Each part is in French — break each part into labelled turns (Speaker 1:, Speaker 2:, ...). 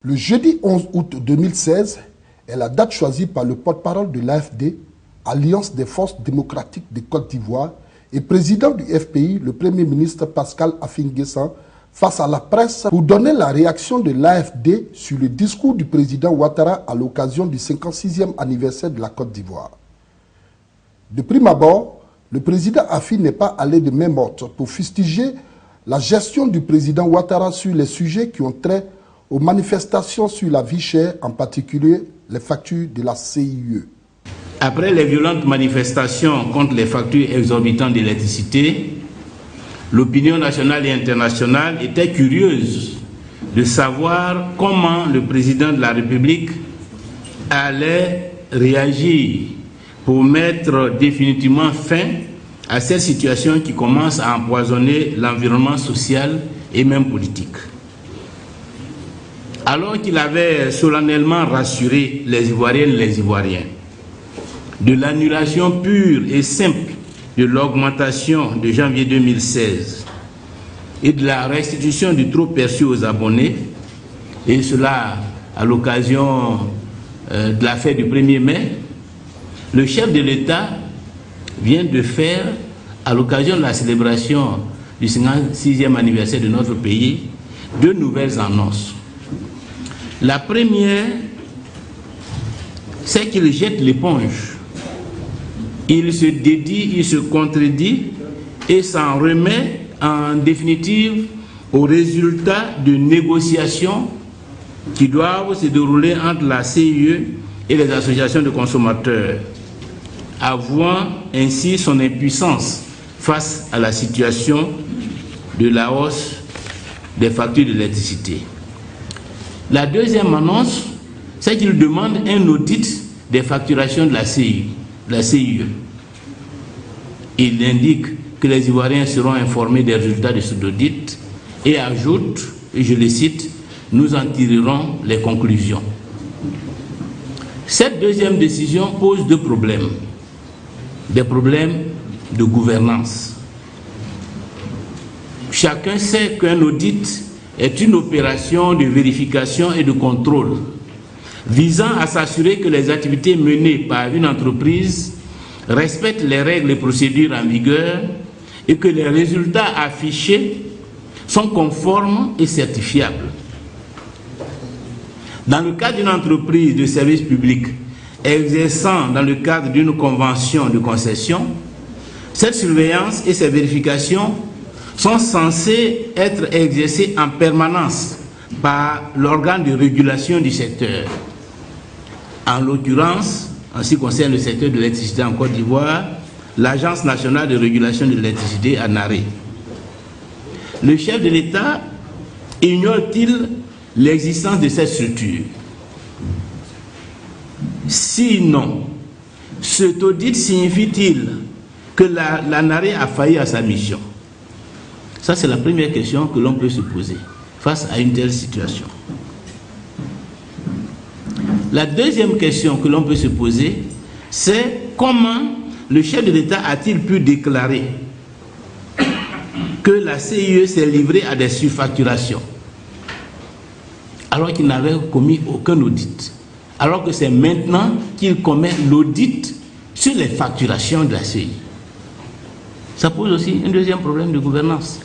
Speaker 1: Le jeudi 11 août 2016 est la date choisie par le porte-parole de l'AFD, Alliance des forces démocratiques de Côte d'Ivoire, et président du FPI, le Premier ministre Pascal Affi-N'Guessan, face à la presse pour donner la réaction de l'AFD sur le discours du président Ouattara à l'occasion du 56e anniversaire de la Côte d'Ivoire. De prime abord, le président Affi n'est pas allé de main morte pour fustiger la gestion du président Ouattara sur les sujets qui ont trait aux manifestations sur la vie chère, en particulier les factures de la CIE.
Speaker 2: Après les violentes manifestations contre les factures exorbitantes d'électricité, l'opinion nationale et internationale était curieuse de savoir comment le président de la République allait réagir pour mettre définitivement fin à cette situation qui commence à empoisonner l'environnement social et même politique. Alors qu'il avait solennellement rassuré les Ivoiriennes et les Ivoiriens de l'annulation pure et simple de l'augmentation de janvier 2016 et de la restitution du trop perçu aux abonnés, et cela à l'occasion de la fête du 1er mai, le chef de l'État vient de faire, à l'occasion de la célébration du 56e anniversaire de notre pays, deux nouvelles annonces. La première, c'est qu'il jette l'éponge. Il se dédie, il se contredit et s'en remet en définitive aux résultats de négociations qui doivent se dérouler entre la CIE et les associations de consommateurs, avouant ainsi son impuissance face à la situation de la hausse des factures d'électricité. La deuxième annonce, c'est qu'il demande un audit des facturations de la CIE. Il indique que les Ivoiriens seront informés des résultats de cet audit et ajoute, et je le cite, « Nous en tirerons les conclusions ». Cette deuxième décision pose deux problèmes. Des problèmes de gouvernance. Chacun sait qu'un audit est une opération de vérification et de contrôle visant à s'assurer que les activités menées par une entreprise respectent les règles et procédures en vigueur et que les résultats affichés sont conformes et certifiables. Dans le cas d'une entreprise de service public exerçant dans le cadre d'une convention de concession, cette surveillance et ces vérifications sont censées être exercées en permanence par l'organe de régulation du secteur. En l'occurrence, en ce qui concerne le secteur de l'électricité en Côte d'Ivoire, l'Agence nationale de régulation de l'électricité ANARE. Le chef de l'État ignore-t-il l'existence de cette structure? Sinon, cet audit signifie-t-il que l'ANARE a failli à sa mission? Ça, c'est la première question que l'on peut se poser face à une telle situation. La deuxième question que l'on peut se poser, c'est comment le chef de l'État a-t-il pu déclarer que la CIE s'est livrée à des surfacturations alors qu'il n'avait commis aucun audit, alors que c'est maintenant qu'il commet l'audit sur les facturations de la CIE. Ça pose aussi un deuxième problème de gouvernance.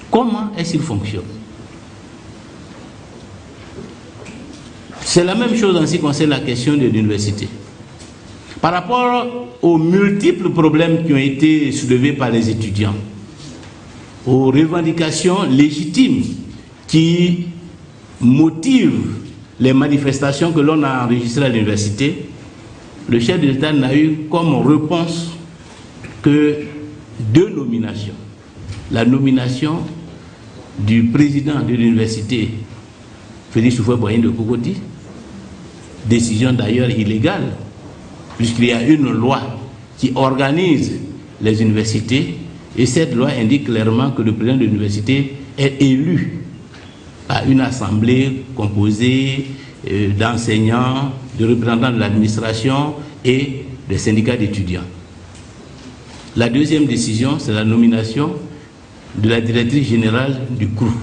Speaker 2: Comment est-ce qu'il fonctionne? C'est la même chose en ce qui concerne la question de l'université. Par rapport aux multiples problèmes qui ont été soulevés par les étudiants, aux revendications légitimes qui motivent les manifestations que l'on a enregistrées à l'université, le chef de l'État n'a eu comme réponse que deux nominations. La nomination du président de l'université, Félix Houphouët-Boigny de Cocody, décision d'ailleurs illégale, puisqu'il y a une loi qui organise les universités, et cette loi indique clairement que le président de l'université est élu à une assemblée composée d'enseignants, de représentants de l'administration et des syndicats d'étudiants. La deuxième décision, c'est la nomination de la directrice générale du CROU.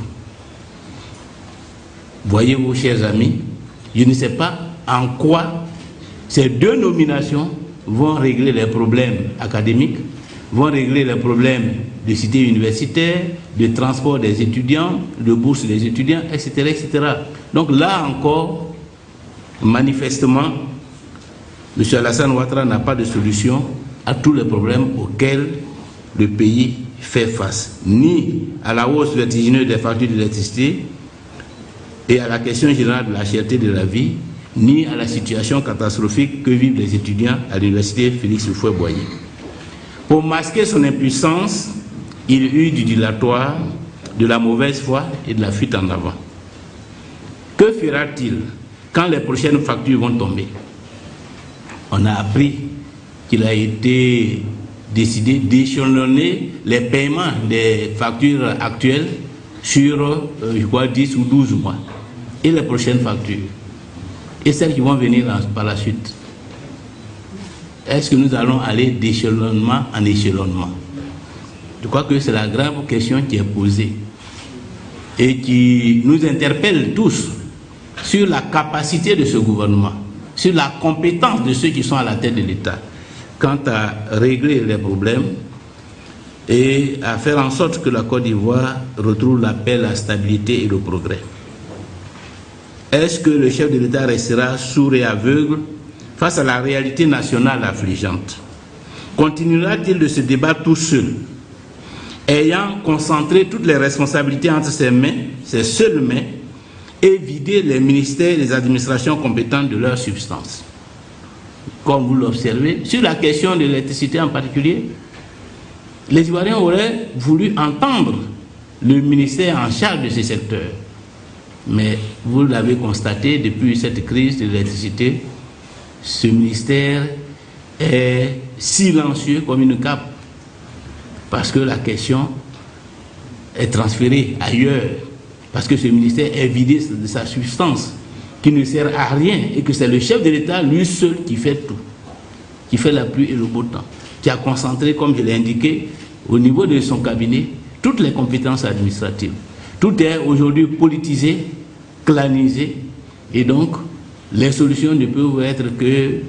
Speaker 2: Voyez-vous, chers amis, je ne sais pas en quoi ces deux nominations vont régler les problèmes académiques, vont régler les problèmes de cité universitaire, de transport des étudiants, de bourse des étudiants, etc., etc. Donc là encore, manifestement, M. Alassane Ouattara n'a pas de solution à tous les problèmes auxquels le pays fait face, ni à la hausse vertigineuse des factures d'électricité et à la question générale de la cherté de la vie, ni à la situation catastrophique que vivent les étudiants à l'université Félix Houphouët-Boigny. Pour masquer son impuissance, il eut du dilatoire, de la mauvaise foi et de la fuite en avant. Que fera-t-il quand les prochaines factures vont tomber? On a appris qu'il a été décidé d'échelonner les paiements des factures actuelles sur, je crois, 10 ou 12 mois. Et les prochaines factures. Et celles qui vont venir par la suite. Est-ce que nous allons aller d'échelonnement en échelonnement? Je crois que c'est la grave question qui est posée et qui nous interpelle tous sur la capacité de ce gouvernement, sur la compétence de ceux qui sont à la tête de l'État quant à régler les problèmes et à faire en sorte que la Côte d'Ivoire retrouve la paix, la stabilité et le progrès. Est-ce que le chef de l'État restera sourd et aveugle face à la réalité nationale affligeante? Continuera-t-il de se débattre tout seul, ayant concentré toutes les responsabilités entre ses mains, ses seules mains, et vider les ministères et les administrations compétentes de leur substance? Comme vous l'observez, sur la question de l'électricité en particulier, les Ivoiriens auraient voulu entendre le ministère en charge de ce secteur. Mais vous l'avez constaté, depuis cette crise de l'électricité, ce ministère est silencieux comme une cape, parce que la question est transférée ailleurs, parce que ce ministère est vidé de sa substance, qui ne sert à rien, et que c'est le chef de l'État, lui seul, qui fait tout, qui fait la pluie et le beau temps, qui a concentré, comme je l'ai indiqué, au niveau de son cabinet, toutes les compétences administratives. Tout est aujourd'hui politisé, clanisé, et donc les solutions ne peuvent être que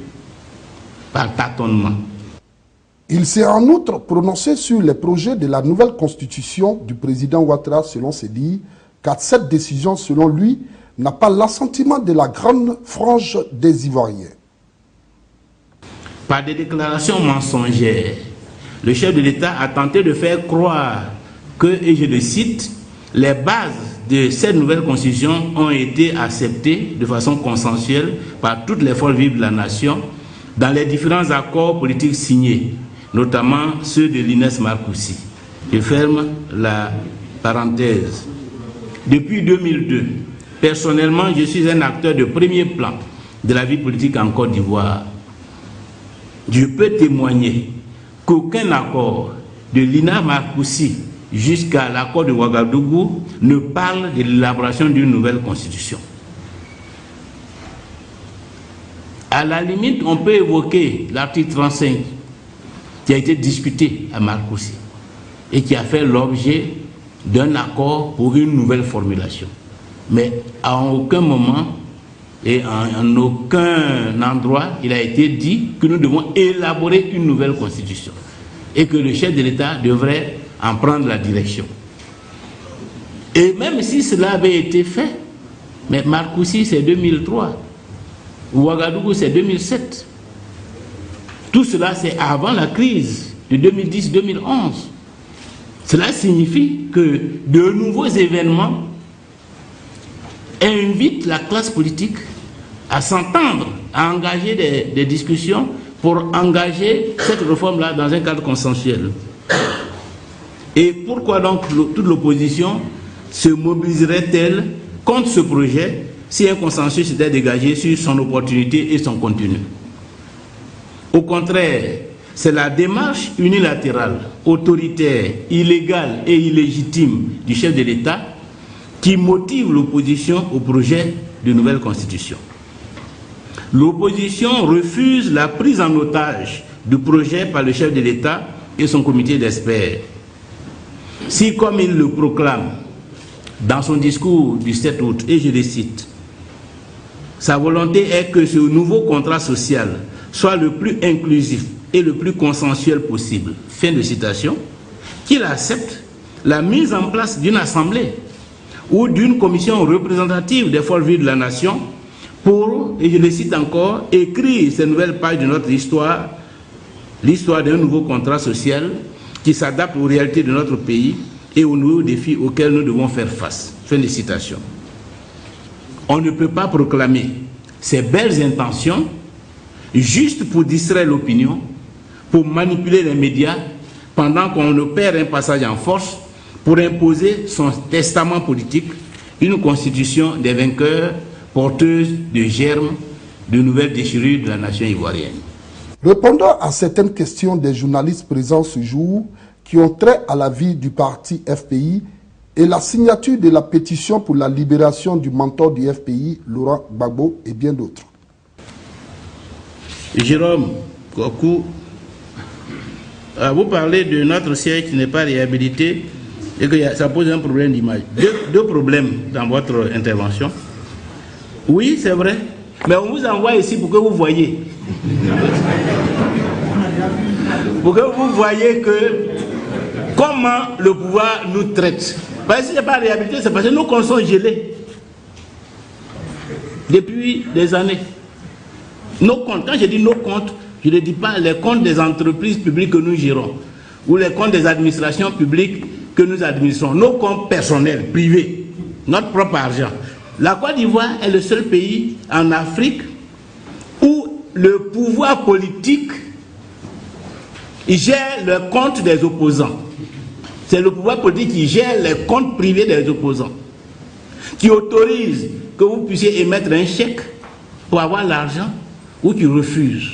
Speaker 2: par tâtonnement.
Speaker 1: Il s'est en outre prononcé sur les projets de la nouvelle constitution du président Ouattara, selon ses dires, car cette décision, selon lui, n'a pas l'assentiment de la grande frange des Ivoiriens.
Speaker 2: Par des déclarations mensongères, le chef de l'État a tenté de faire croire que, et je le cite, les bases de cette nouvelle constitution ont été acceptées de façon consensuelle par toutes les forces vives de la nation dans les différents accords politiques signés, notamment ceux de l'Inès Marcoussi. Je ferme la parenthèse. Depuis 2002, personnellement, je suis un acteur de premier plan de la vie politique en Côte d'Ivoire. Je peux témoigner qu'aucun accord de l'Inès Marcoussi jusqu'à l'accord de Ouagadougou ne parle de l'élaboration d'une nouvelle constitution. À la limite, on peut évoquer l'article 35 qui a été discuté à Marcoussi et qui a fait l'objet d'un accord pour une nouvelle formulation. Mais à aucun moment et en aucun endroit, il a été dit que nous devons élaborer une nouvelle constitution et que le chef de l'État devrait en prendre la direction. Et même si cela avait été fait, mais Marcoussi c'est 2003, Ouagadougou c'est 2007. Tout cela c'est avant la crise de 2010-2011. Cela signifie que de nouveaux événements invitent la classe politique à s'entendre, à engager des discussions pour engager cette réforme-là dans un cadre consensuel. Et pourquoi donc toute l'opposition se mobiliserait-elle contre ce projet si un consensus était dégagé sur son opportunité et son contenu? Au contraire, c'est la démarche unilatérale, autoritaire, illégale et illégitime du chef de l'État qui motive l'opposition au projet de nouvelle constitution. L'opposition refuse la prise en otage du projet par le chef de l'État et son comité d'experts. Si, comme il le proclame, dans son discours du 7 août, et je le cite, sa volonté est que ce nouveau contrat social soit le plus inclusif et le plus consensuel possible. Fin de citation. Qu'il accepte la mise en place d'une assemblée ou d'une commission représentative des forces vives de la nation pour, et je le cite encore, écrire ces nouvelles pages de notre histoire, l'histoire d'un nouveau contrat social qui s'adapte aux réalités de notre pays et aux nouveaux défis auxquels nous devons faire face. Fin de citation. On ne peut pas proclamer ces belles intentions juste pour distraire l'opinion, pour manipuler les médias, pendant qu'on opère un passage en force pour imposer son testament politique, une constitution des vainqueurs porteuse de germes de nouvelles déchirures de la nation ivoirienne.
Speaker 1: Répondant à certaines questions des journalistes présents ce jour qui ont trait à la vie du parti FPI et la signature de la pétition pour la libération du mentor du FPI, Laurent Gbagbo, et bien d'autres.
Speaker 2: Jérôme Kokou, vous parlez de notre siège qui n'est pas réhabilité et que ça pose un problème d'image. Deux problèmes dans votre intervention. Oui, c'est vrai, mais on vous envoie ici pour que vous voyez. Pour que vous voyez que comment le pouvoir nous traite. Parce que si ce n'est pas réhabilité, c'est parce que nos comptes sont gelés. Depuis des années. Nos comptes, quand je dis nos comptes, je ne dis pas les comptes des entreprises publiques que nous gérons ou les comptes des administrations publiques que nous administrons. Nos comptes personnels, privés, notre propre argent. La Côte d'Ivoire est le seul pays en Afrique où le pouvoir politique gère le compte des opposants. C'est le pouvoir politique qui gère les comptes privés des opposants, qui autorise que vous puissiez émettre un chèque pour avoir l'argent ou qui refuse.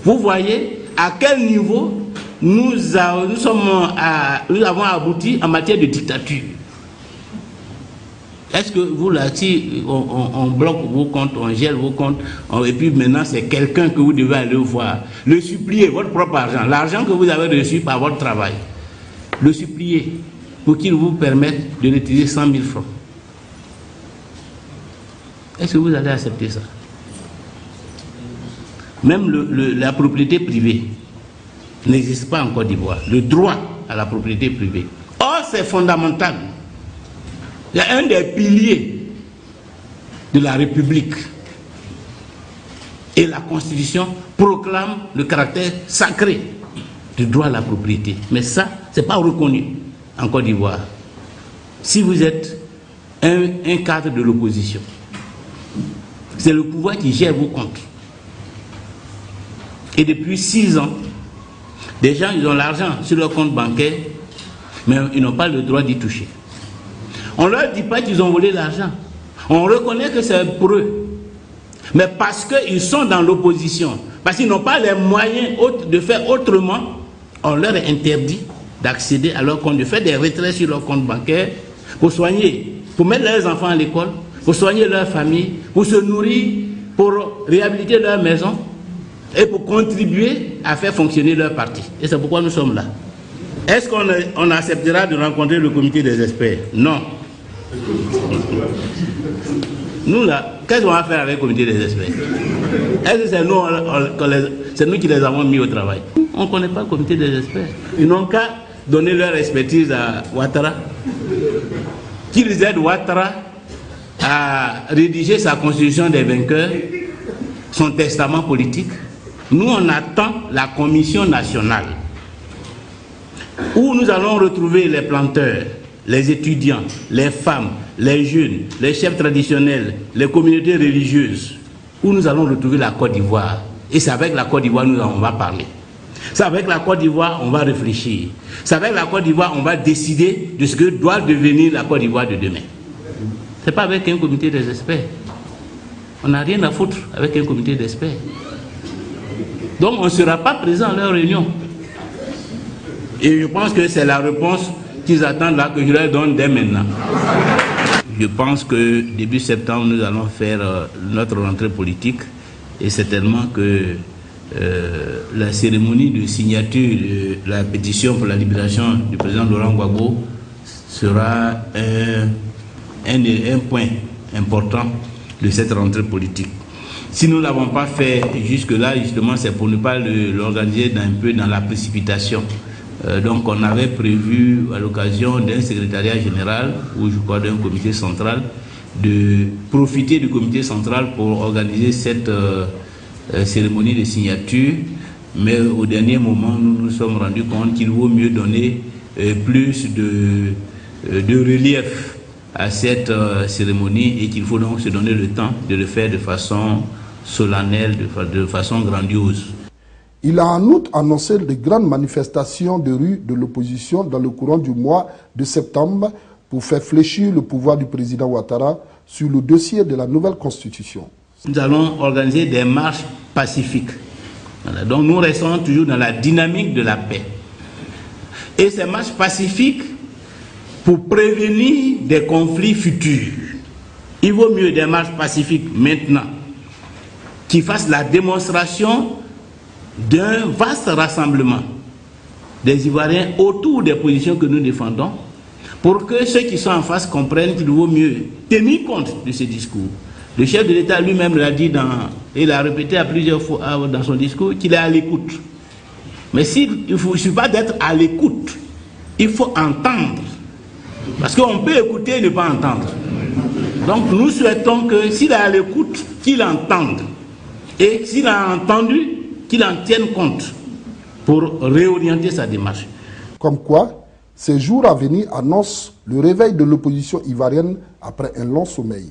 Speaker 2: Vous voyez à quel niveau nous avons abouti en matière de dictature. Est-ce que vous, là, si on bloque vos comptes, on gèle vos comptes, et puis maintenant c'est quelqu'un que vous devez aller voir, le supplier, votre propre argent, l'argent que vous avez reçu par votre travail, le supplier pour qu'il vous permette de retirer 100 000 francs. Est-ce que vous allez accepter ça? Même la propriété privée n'existe pas en Côte d'Ivoire. Le droit à la propriété privée. Or, c'est fondamental. Il y a un des piliers de la République. Et la Constitution proclame le caractère sacré du droit à la propriété. Mais ça, ce n'est pas reconnu en Côte d'Ivoire. Si vous êtes un cadre de l'opposition, c'est le pouvoir qui gère vos comptes. Et depuis 6 ans, des gens, ils ont l'argent sur leur compte bancaire, mais ils n'ont pas le droit d'y toucher. On ne leur dit pas qu'ils ont volé l'argent. On reconnaît que c'est pour eux. Mais parce qu'ils sont dans l'opposition, parce qu'ils n'ont pas les moyens de faire autrement, on leur interdit d'accéder à leur compte, de faire des retraits sur leur compte bancaire pour soigner, pour mettre leurs enfants à l'école, pour soigner leur famille, pour se nourrir, pour réhabiliter leur maison et pour contribuer à faire fonctionner leur parti. Et c'est pourquoi nous sommes là. Est-ce qu'on acceptera de rencontrer le comité des experts? Non. Nous là, qu'est-ce qu'on va faire avec le comité des experts? Est-ce que c'est nous qui les avons mis au travail? On ne connaît pas le comité des experts. Ils n'ont qu'à donner leur expertise à Ouattara. Qu'ils aident Ouattara à rédiger sa constitution des vainqueurs, son testament politique. Nous, on attend la commission nationale où nous allons retrouver les planteurs, les étudiants, les femmes, les jeunes, les chefs traditionnels, les communautés religieuses, où nous allons retrouver la Côte d'Ivoire. Et c'est avec la Côte d'Ivoire nous on va parler. C'est avec la Côte d'Ivoire on va réfléchir. C'est avec la Côte d'Ivoire on va décider de ce que doit devenir la Côte d'Ivoire de demain. Ce n'est pas avec un comité des experts. On n'a rien à foutre avec un comité d'experts. Donc on ne sera pas présent à leur réunion. Et je pense que c'est la réponse qu'ils attendent là, que je leur donne dès maintenant. Je pense que début septembre, nous allons faire notre rentrée politique et certainement que la cérémonie de signature de la pétition pour la libération du président Laurent Gbagbo sera un point important de cette rentrée politique. Si nous ne l'avons pas fait jusque-là, justement, c'est pour ne pas l'organiser un peu dans la précipitation. Donc on avait prévu à l'occasion d'un secrétariat général ou je crois d'un comité central de profiter du comité central pour organiser cette cérémonie de signature, mais au dernier moment nous nous sommes rendus compte qu'il vaut mieux donner plus de relief à cette cérémonie et qu'il faut donc se donner le temps de le faire de façon solennelle, de façon grandiose.
Speaker 1: Il a en outre annoncé de grandes manifestations de rue de l'opposition dans le courant du mois de septembre pour faire fléchir le pouvoir du président Ouattara sur le dossier de la nouvelle constitution.
Speaker 2: Nous allons organiser des marches pacifiques. Voilà. Donc nous restons toujours dans la dynamique de la paix. Et ces marches pacifiques, pour prévenir des conflits futurs, il vaut mieux des marches pacifiques maintenant qui fassent la démonstration d'un vaste rassemblement des Ivoiriens autour des positions que nous défendons, pour que ceux qui sont en face comprennent qu'il vaut mieux tenir compte de ces discours. Le chef de l'État lui-même l'a dit, il a répété à plusieurs fois dans son discours qu'il est à l'écoute. Mais il ne suffit pas d'être à l'écoute, il faut entendre. Parce qu'on peut écouter et ne pas entendre. Donc nous souhaitons que s'il est à l'écoute, qu'il entende. Et s'il a entendu, qu'il en tienne compte pour réorienter sa démarche.
Speaker 1: Comme quoi, ces jours à venir annoncent le réveil de l'opposition ivoirienne après un long sommeil.